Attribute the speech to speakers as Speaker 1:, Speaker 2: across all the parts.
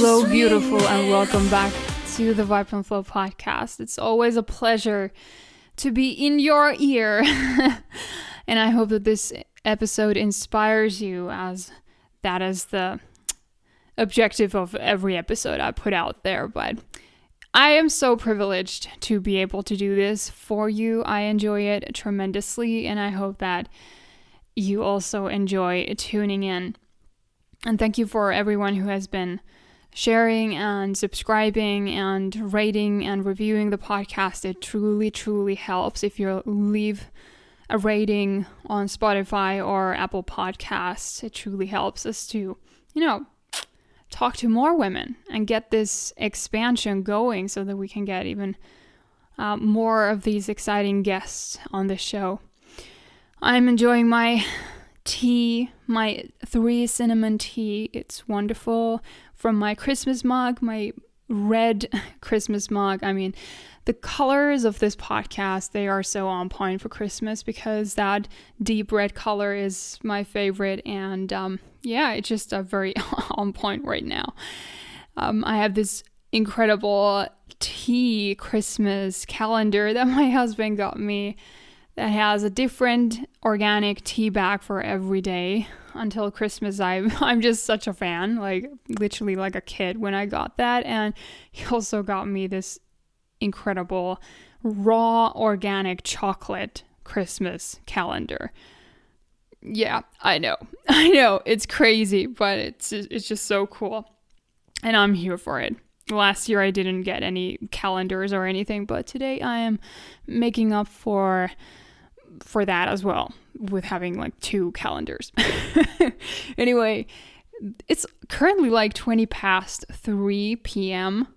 Speaker 1: Hello, beautiful, and welcome back to the Vibe and Flow podcast. It's always a pleasure to be in your ear, and I hope that this episode inspires you, as that is the objective of every episode I put out there. But I am so privileged to be able to do this for you. I enjoy it tremendously, and I hope that you also enjoy tuning in. And thank you for everyone who has been sharing and subscribing and rating and reviewing the podcast. It truly, truly helps. If you leave a rating on Spotify or Apple Podcasts, it truly helps us to, talk to more women and get this expansion going so that we can get even more of these exciting guests on the show. I'm enjoying my tea, my 3 cinnamon tea. It's wonderful, from my Christmas mug, my red Christmas mug. I mean, the colors of this podcast, they are so on point for Christmas because that deep red color is my favorite, and it's just very on point right now. I have this incredible tea Christmas calendar that my husband got me that has a different organic tea bag for every day until Christmas. I'm just such a fan, like literally like a kid when I got that. And he also got me this incredible raw organic chocolate Christmas calendar. Yeah, I know, it's crazy, but it's just so cool, and I'm here for it. Last year I didn't get any calendars or anything, but today I am making up for that as well with having like 2 calendars. Anyway, it's currently like 20 past 3 p.m.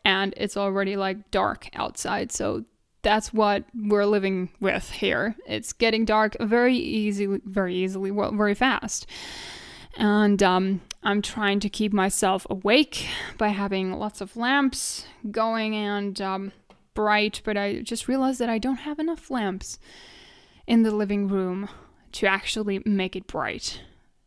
Speaker 1: and it's already like dark outside, so that's what we're living with here. It's getting dark very easily, well, very fast. And I'm trying to keep myself awake by having lots of lamps going and bright, but I just realized that I don't have enough lamps in the living room to actually make it bright.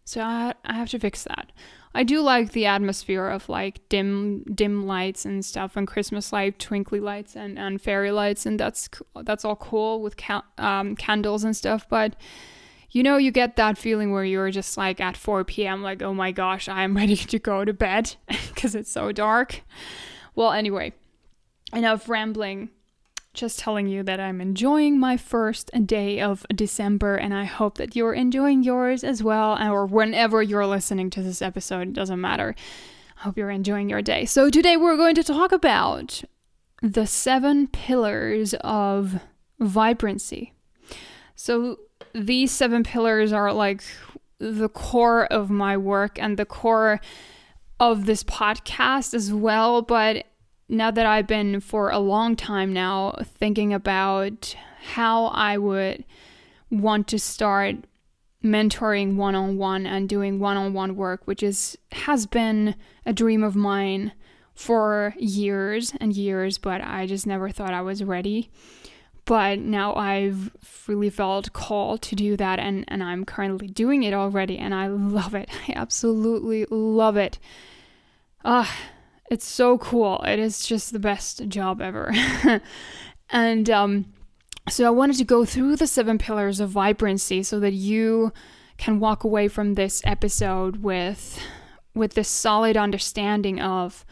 Speaker 1: So I have to fix that. I do like the atmosphere of like dim lights and stuff, and Christmas light, twinkly lights and fairy lights, and that's all cool with candles and stuff, but you get that feeling where you're just like at 4 p.m. like, oh my gosh, I'm ready to go to bed because it's so dark. Well, anyway, enough rambling. Just telling you that I'm enjoying my first day of December, and I hope that you're enjoying yours as well, or whenever you're listening to this episode, it doesn't matter. I hope you're enjoying your day. So today we're going to talk about the 7 pillars of vibrancy. So these 7 pillars are like the core of my work and the core of this podcast as well, but now that I've been for a long time now thinking about how I would want to start mentoring one-on-one and doing one-on-one work, which has been a dream of mine for years and years, but I just never thought I was ready. But now I've really felt called to do that, and I'm currently doing it already, and I love it. I absolutely love it. It's so cool. It is just the best job ever. And so I wanted to go through the 7 pillars of vibrancy so that you can walk away from this episode with this solid understanding of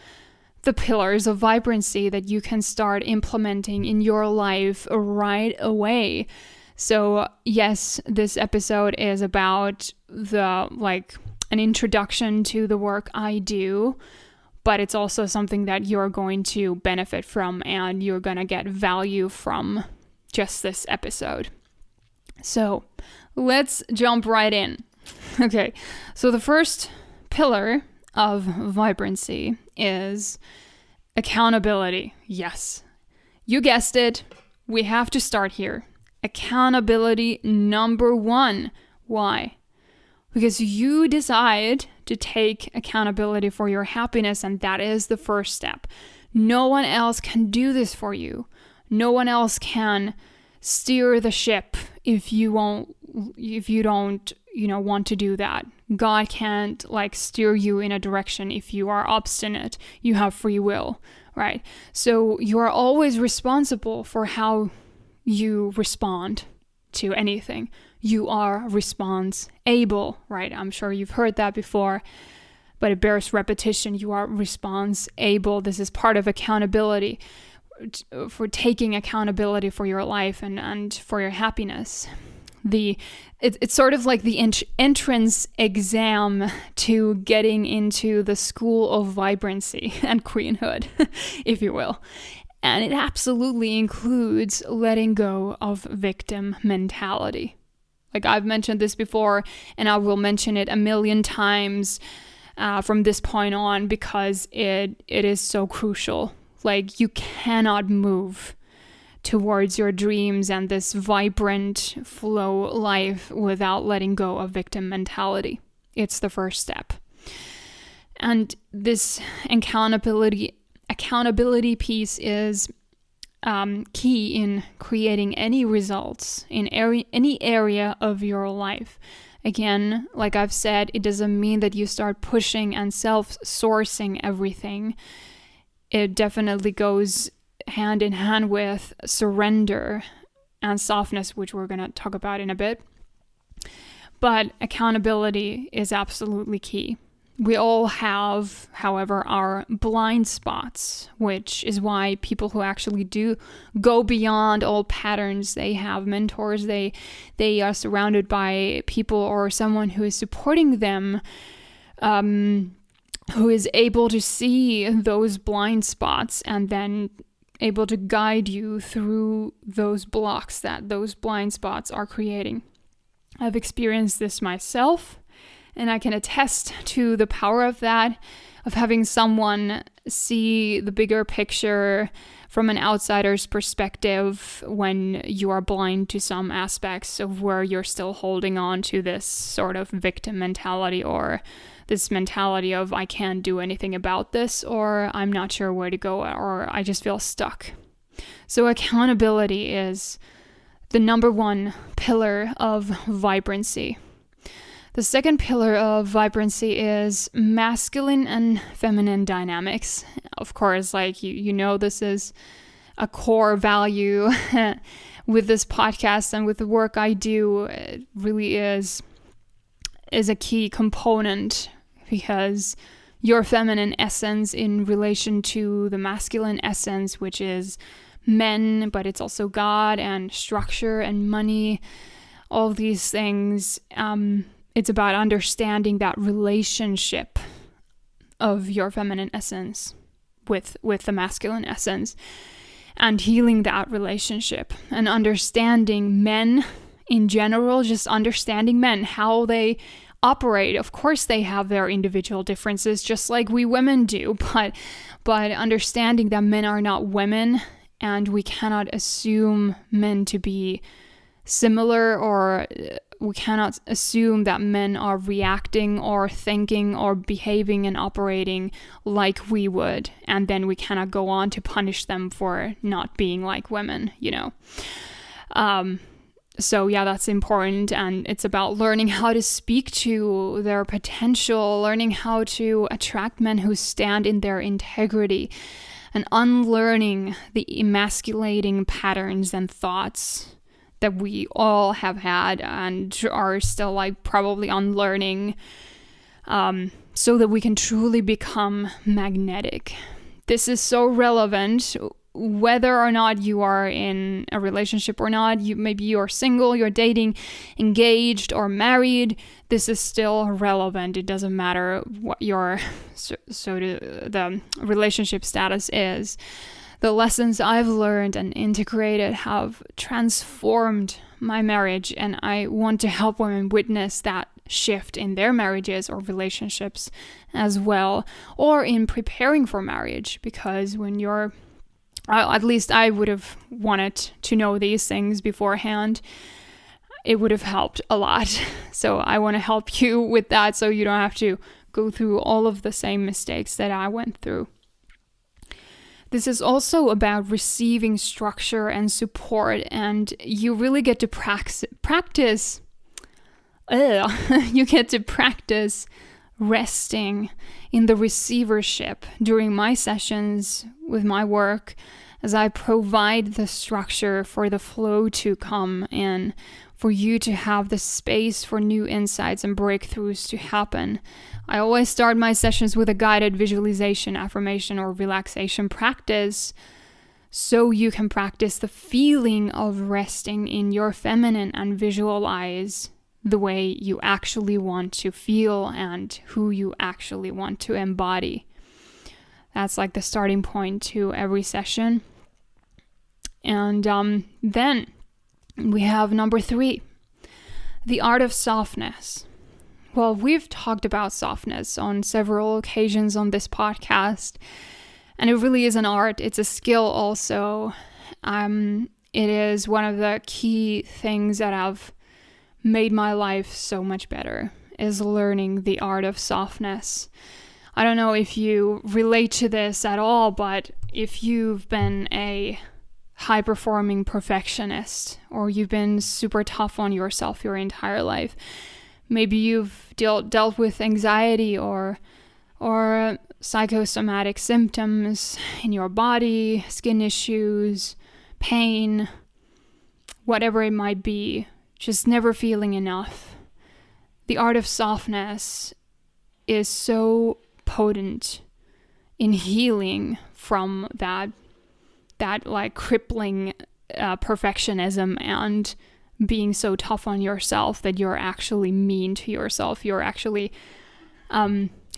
Speaker 1: the pillars of vibrancy that you can start implementing in your life right away. So yes, this episode is about an introduction to the work I do, but it's also something that you're going to benefit from and you're going to get value from just this episode. So let's jump right in. Okay, so the first pillar of vibrancy is accountability. Yes, you guessed it. We have to start here. Accountability number 1. Why? Because you decide to take accountability for your happiness, and that is the first step. No one else can do this for you. No one else can steer the ship if you don't want to do that. God can't like steer you in a direction if you are obstinate. You have free will, right? So you are always responsible for how you respond to anything. You are response-able, right? I'm sure you've heard that before, but it bears repetition. You are response-able. This is part of accountability, for taking accountability for your life and for your happiness. It's sort of like the entrance exam to getting into the school of vibrancy and queenhood, if you will. And it absolutely includes letting go of victim mentality. Like I've mentioned this before, and I will mention it a million times from this point on, because it is so crucial. Like you cannot move towards your dreams and this vibrant flow life without letting go of victim mentality. It's the first step. And this accountability piece is key in creating any results in any area of your life. Again, like I've said, it doesn't mean that you start pushing and self-sourcing everything. It definitely goes hand in hand with surrender and softness, which we're going to talk about in a bit. But accountability is absolutely key. We all have, however, our blind spots, which is why people who actually do go beyond old patterns, they have mentors, they are surrounded by people or someone who is supporting them, who is able to see those blind spots and then able to guide you through those blocks that those blind spots are creating. I've experienced this myself, and I can attest to the power of that, of having someone see the bigger picture from an outsider's perspective when you are blind to some aspects of where you're still holding on to this sort of victim mentality, or this mentality of I can't do anything about this, or I'm not sure where to go, or I just feel stuck. So accountability is the number one pillar of vibrancy. The second pillar of vibrancy is masculine and feminine dynamics. Of course, like you know, this is a core value with this podcast and with the work I do. It really is a key component, because your feminine essence in relation to the masculine essence, which is men, but it's also God and structure and money, all these things. It's about understanding that relationship of your feminine essence with the masculine essence, and healing that relationship, and understanding men in general, just understanding men, how they operate. Of course, they have their individual differences, just like we women do, but understanding that men are not women, and we cannot assume men to be similar, or we cannot assume that men are reacting or thinking or behaving and operating like we would, and then we cannot go on to punish them for not being like women, you know. So yeah, that's important, and it's about learning how to speak to their potential, learning how to attract men who stand in their integrity, and unlearning the emasculating patterns and thoughts that we all have had and are still like probably unlearning, so that we can truly become magnetic. This is so relevant whether or not you are in a relationship or not. Maybe you're single, you're dating, engaged, or married. This is still relevant. It doesn't matter what your the relationship status is. The lessons I've learned and integrated have transformed my marriage, and I want to help women witness that shift in their marriages or relationships as well, or in preparing for marriage, because when you're at least I would have wanted to know these things beforehand. It would have helped a lot. So I want to help you with that, so you don't have to go through all of the same mistakes that I went through. This is also about receiving structure and support, and you really get to practice you get to practice resting in the receivership during my sessions with my work, as I provide the structure for the flow to come and for you to have the space for new insights and breakthroughs to happen. I always start my sessions with a guided visualization, affirmation, or relaxation practice, so you can practice the feeling of resting in your feminine and visualize the way you actually want to feel and who you actually want to embody. That's like the starting point to every session. And then we have number 3, the art of softness. Well, we've talked about softness on several occasions on this podcast, and it really is an art. It's a skill also. It is one of the key things that have made my life so much better, is learning the art of softness. I don't know if you relate to this at all, but if you've been a high-performing perfectionist, or you've been super tough on yourself your entire life, maybe you've dealt with anxiety or psychosomatic symptoms in your body, skin issues, pain, whatever it might be, just never feeling enough. The art of softness is so potent in healing from that like crippling perfectionism and being so tough on yourself that you're actually mean to yourself. You're actually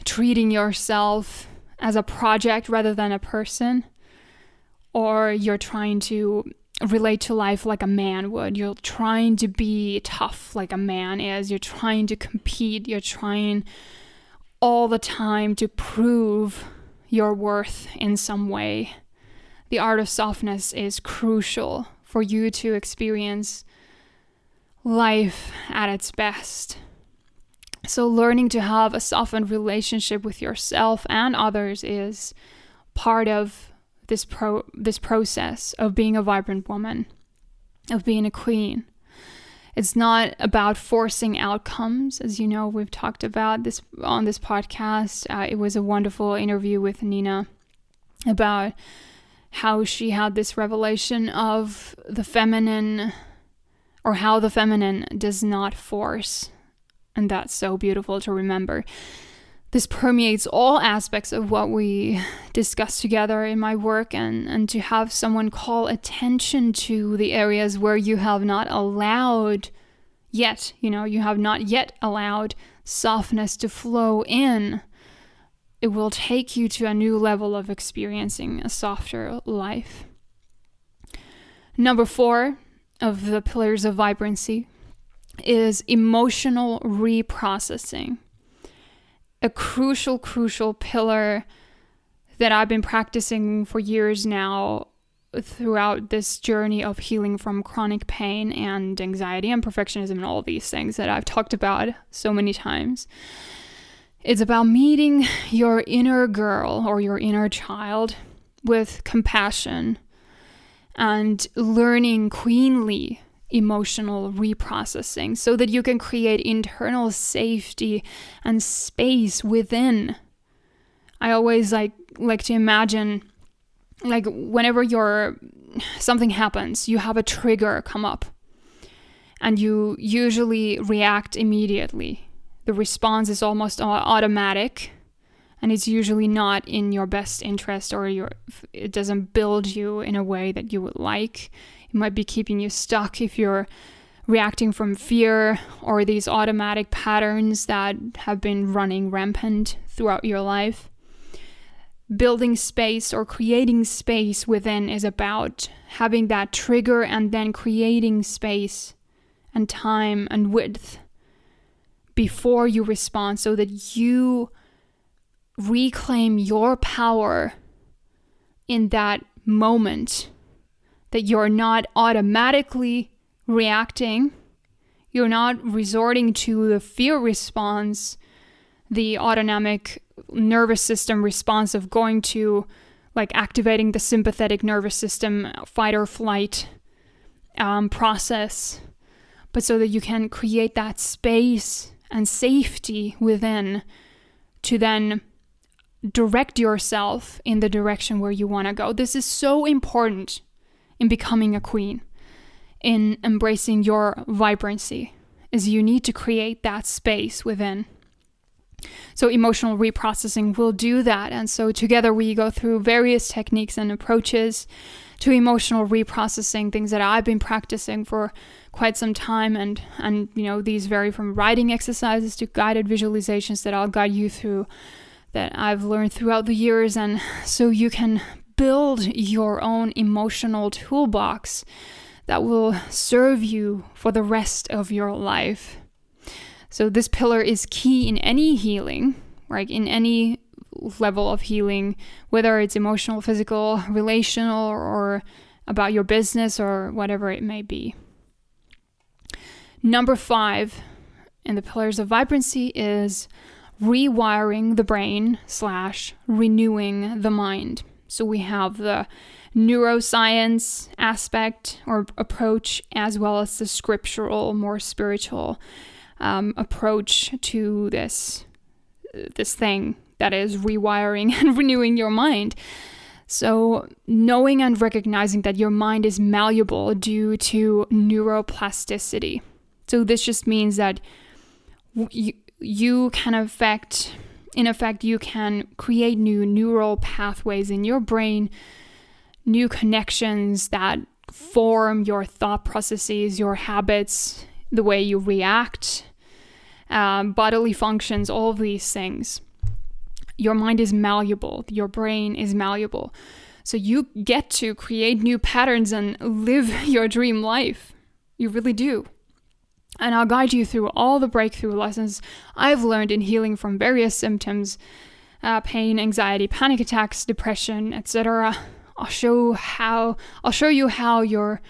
Speaker 1: treating yourself as a project rather than a person, or you're trying to relate to life like a man would. You're trying to be tough like a man is. You're trying to compete. You're trying all the time to prove your worth in some way. The art of softness is crucial for you to experience life at its best. So learning to have a softened relationship with yourself and others is part of this process of being a vibrant woman, of being a queen. It's not about forcing outcomes. As you know, we've talked about this on this podcast. It was a wonderful interview with Nina about how she had this revelation of the feminine, or how the feminine does not force. And that's so beautiful to remember. This permeates all aspects of what we discuss together in my work, and to have someone call attention to the areas where you have not allowed yet, you have not yet allowed softness to flow in. It will take you to a new level of experiencing a softer life. Number 4 of the Pillars of Vibrancy is emotional reprocessing. A crucial pillar that I've been practicing for years now throughout this journey of healing from chronic pain and anxiety and perfectionism and all these things that I've talked about so many times. It's about meeting your inner girl or your inner child with compassion and learning queenly emotional reprocessing so that you can create internal safety and space within. I always like to imagine, like, whenever something happens, you have a trigger come up and you usually react immediately. The response is almost automatic, and it's usually not in your best interest, or it doesn't build you in a way that you would like. It might be keeping you stuck if you're reacting from fear or these automatic patterns that have been running rampant throughout your life. Building space or creating space within is about having that trigger and then creating space and time and width before you respond, so that you reclaim your power in that moment, that you're not automatically reacting, you're not resorting to the fear response, the autonomic nervous system response of going to, like, activating the sympathetic nervous system fight or flight process, but so that you can create that space and safety within to then direct yourself in the direction where you want to go. This is so important in becoming a queen, in embracing your vibrancy, is you need to create that space within. So emotional reprocessing will do that. And so together we go through various techniques and approaches to emotional reprocessing, things that I've been practicing for quite some time. And these vary from writing exercises to guided visualizations that I'll guide you through, that I've learned throughout the years. And so you can build your own emotional toolbox that will serve you for the rest of your life. So this pillar is key in any healing, right? In any level of healing, whether it's emotional, physical, relational, or about your business or whatever it may be. Number 5 in the Pillars of Vibrancy is rewiring the brain / renewing the mind. So we have the neuroscience aspect or approach, as well as the scriptural, more spiritual approach to this thing that is rewiring and renewing your mind. So knowing and recognizing that your mind is malleable due to neuroplasticity. So this just means that you can in effect, you can create new neural pathways in your brain, new connections that form your thought processes, your habits, the way you react, bodily functions, all of these things. Your mind is malleable. Your brain is malleable. So you get to create new patterns and live your dream life. You really do. And I'll guide you through all the breakthrough lessons I've learned in healing from various symptoms, pain, anxiety, panic attacks, depression, etc. I'll show you how your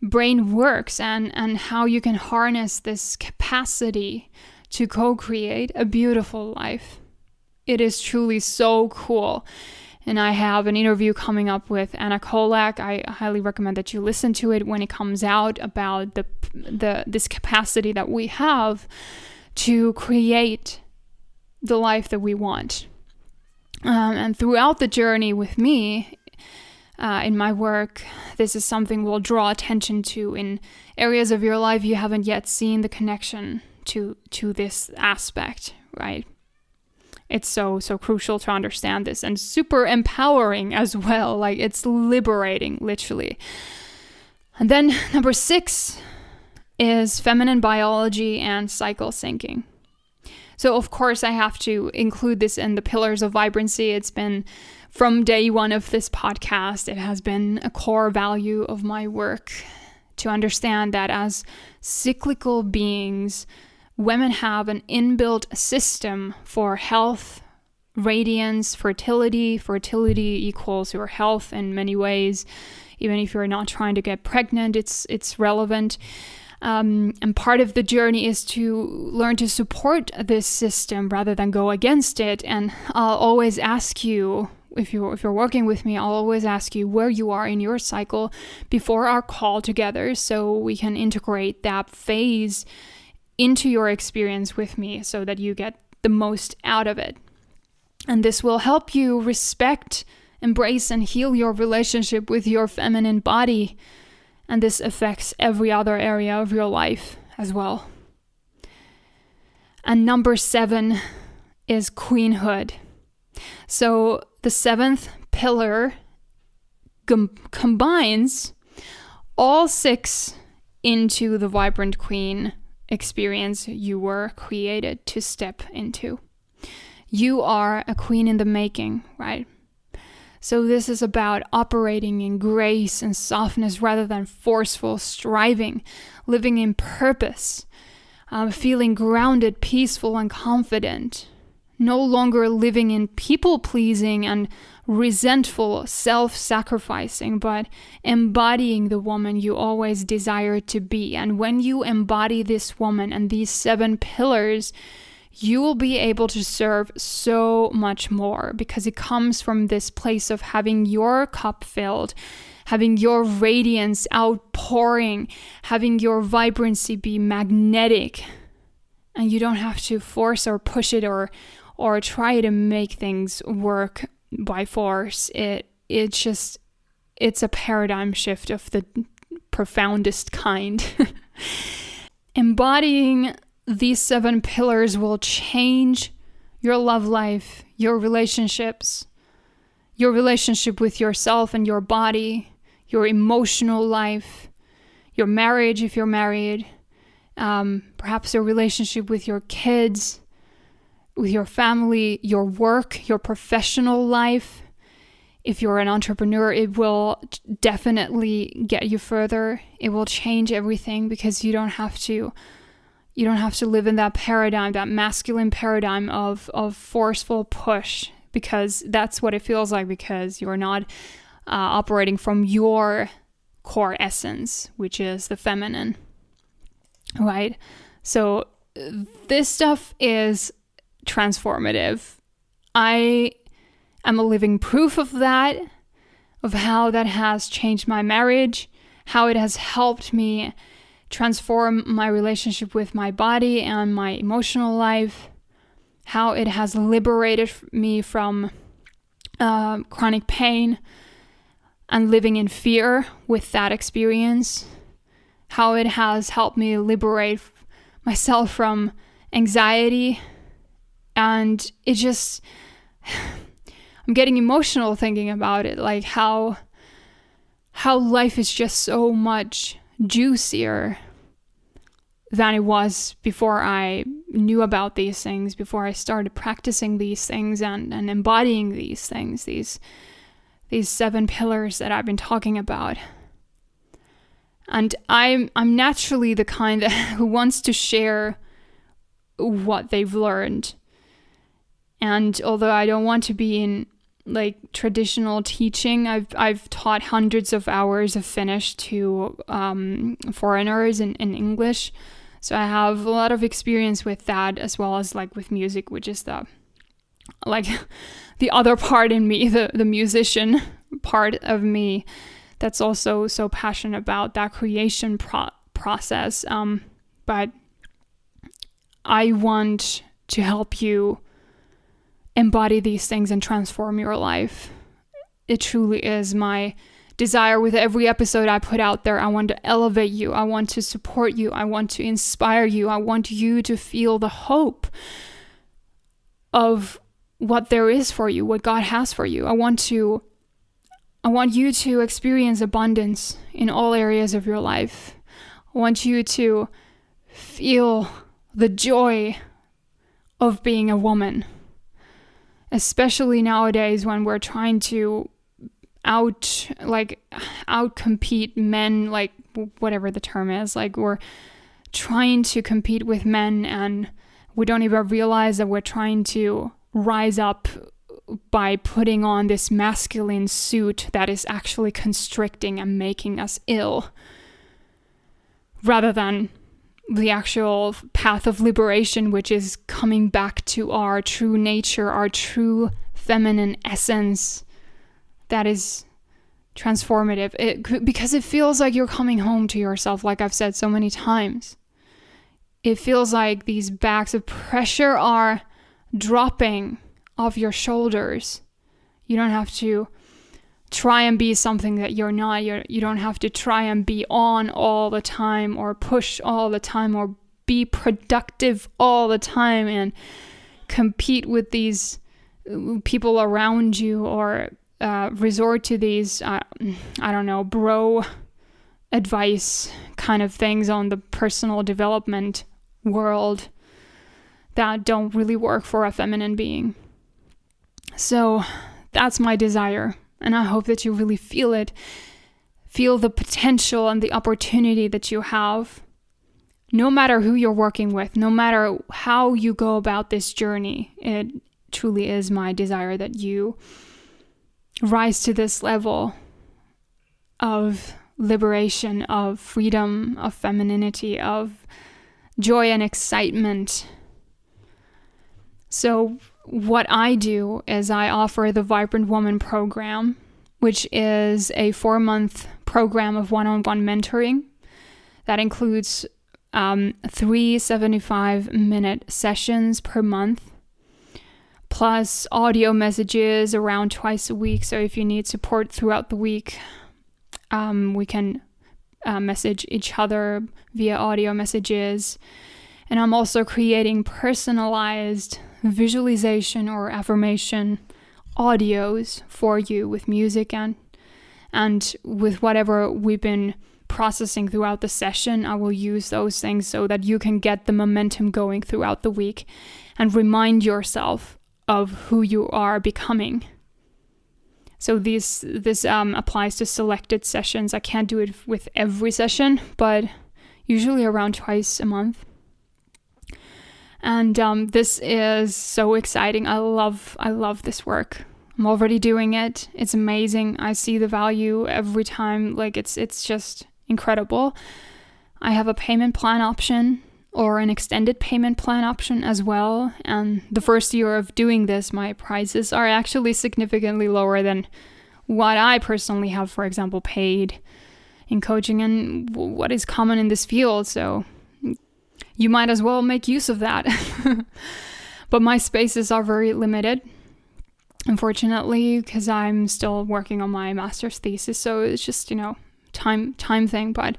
Speaker 1: brain works and how you can harness this capacity to co-create a beautiful life. It is truly so cool. And I have an interview coming up with Anna Kolak. I highly recommend that you listen to it when it comes out, about this capacity that we have to create the life that we want. And throughout the journey with me, in my work, this is something we'll draw attention to in areas of your life you haven't yet seen the connection to this aspect, right? It's so crucial to understand this, and super empowering as well. Like, it's liberating, literally. And then number 6 is feminine biology and cycle syncing. So of course I have to include this in the Pillars of Vibrancy. It's been from day one of this podcast, it has been a core value of my work to understand that as cyclical beings, women have an inbuilt system for health, radiance, fertility. Fertility equals your health in many ways. Even if you're not trying to get pregnant, it's relevant. And part of the journey is to learn to support this system rather than go against it. And I'll always ask you, if you're working with me, I'll always ask you where you are in your cycle before our call together, so we can integrate that phase into your experience with me so that you get the most out of it. And this will help you respect, embrace, and heal your relationship with your feminine body. And this affects every other area of your life as well. And number 7 is queenhood. So the 7th pillar combines all 6 into the vibrant queen experience you were created to step into. You are a queen in the making, right? So this is about operating in grace and softness rather than forceful striving, living in purpose, feeling grounded, peaceful, and confident. No longer living in people-pleasing and resentful self-sacrificing, but embodying the woman you always desired to be. And when you embody this woman and these 7 pillars, you will be able to serve so much more, because it comes from this place of having your cup filled, having your radiance outpouring, having your vibrancy be magnetic. And you don't have to force or push it or try to make things work by force. It's a paradigm shift of the profoundest kind. Embodying these 7 pillars will change your love life, your relationships, your relationship with yourself and your body, your emotional life, your marriage if you're married, perhaps your relationship with your kids, with your family, your work, your professional life. If you're an entrepreneur, it will definitely get you further. It will change everything because you don't have to live in that paradigm, that masculine paradigm of forceful push, because that's what it feels like, because you're not operating from your core essence, which is the feminine, right? So this stuff is transformative. I am a living proof of that, of how that has changed my marriage, how it has helped me transform my relationship with my body and my emotional life, how it has liberated me from chronic pain and living in fear with that experience, how it has helped me liberate myself from anxiety. And it just, I'm getting emotional thinking about it, like how life is just so much juicier than it was before I knew about these things, before I started practicing these things and embodying these things, these 7 pillars that I've been talking about. And I'm naturally the kind who wants to share what they've learned. And although I don't want to be in like traditional teaching, I've taught hundreds of hours of Finnish to foreigners in English. So I have a lot of experience with that, as well as like with music, which is the other part in me, the musician part of me, that's also so passionate about that creation process. But I want to help you embody these things and transform your life. It truly is my desire with every episode I put out there. I want to elevate you. I want to support you. I want to inspire you. I want you to feel the hope of what there is for you, what God has for you. I want you to experience abundance in all areas of your life. I want you to feel the joy of being a woman, especially nowadays when we're trying to outcompete men, like whatever the term is, like we're trying to compete with men and we don't even realize that we're trying to rise up by putting on this masculine suit that is actually constricting and making us ill, rather than the actual path of liberation, which is coming back to our true nature, our true feminine essence that is transformative. Because it feels like you're coming home to yourself, like I've said so many times. It feels like these bags of pressure are dropping off your shoulders. You don't have to try and be something that you're not. You don't have to try and be on all the time or push all the time or be productive all the time and compete with these people around you or resort to these, bro advice kind of things on the personal development world that don't really work for a feminine being. So that's my desire. And I hope that you really feel it. Feel the potential and the opportunity that you have. No matter who you're working with, no matter how you go about this journey, it truly is my desire that you rise to this level of liberation, of freedom, of femininity, of joy and excitement. So what I do is I offer the Vibrant Woman program, which is a 4-month program of one-on-one mentoring that includes 3 75-minute sessions per month, plus audio messages around twice a week. So if you need support throughout the week, we can message each other via audio messages. And I'm also creating personalized visualization or affirmation audios for you with music and with whatever we've been processing throughout the session. I will use those things so that you can get the momentum going throughout the week and remind yourself of who you are becoming. So this applies to selected sessions. I can't do it with every session, but usually around twice a month. And this is so exciting. I love this work. I'm already doing it. It's amazing. I see the value every time. Like it's just incredible. I have a payment plan option or an extended payment plan option as well. And the first year of doing this, my prices are actually significantly lower than what I personally have, for example, paid in coaching and what is common in this field. So you might as well make use of that. But my spaces are very limited, unfortunately, because I'm still working on my master's thesis. So it's just, time thing. But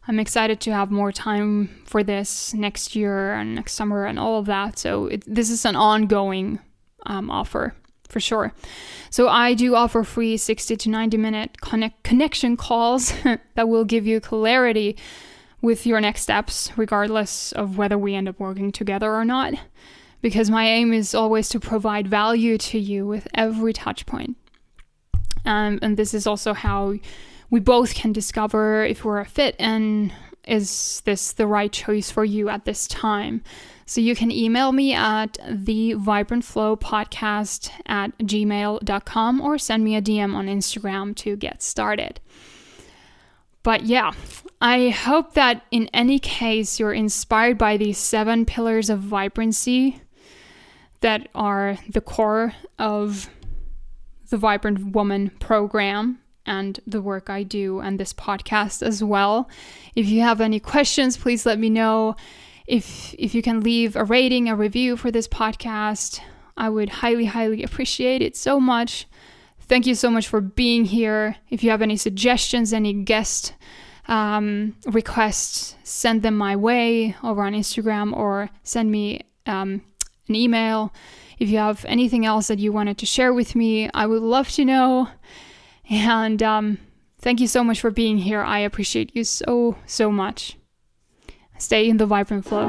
Speaker 1: I'm excited to have more time for this next year and next summer and all of that. So this is an ongoing offer for sure. So I do offer free 60 to 90 minute connection calls that will give you clarity with your next steps, regardless of whether we end up working together or not. Because my aim is always to provide value to you with every touch point. And this is also how we both can discover if we're a fit and is this the right choice for you at this time. So you can email me at thevibrantflowpodcast@gmail.com or send me a DM on Instagram to get started. But yeah, I hope that in any case you're inspired by these 7 pillars of vibrancy that are the core of the Vibrant Woman program and the work I do and this podcast as well. If you have any questions, please let me know. If you can leave a rating, a review for this podcast, I would highly, highly appreciate it so much. Thank you so much for being here. If you have any suggestions, any guest requests, send them my way over on Instagram or send me an email. If you have anything else that you wanted to share with me, I would love to know. And thank you so much for being here. I appreciate you so, so much. Stay in the vibrant flow.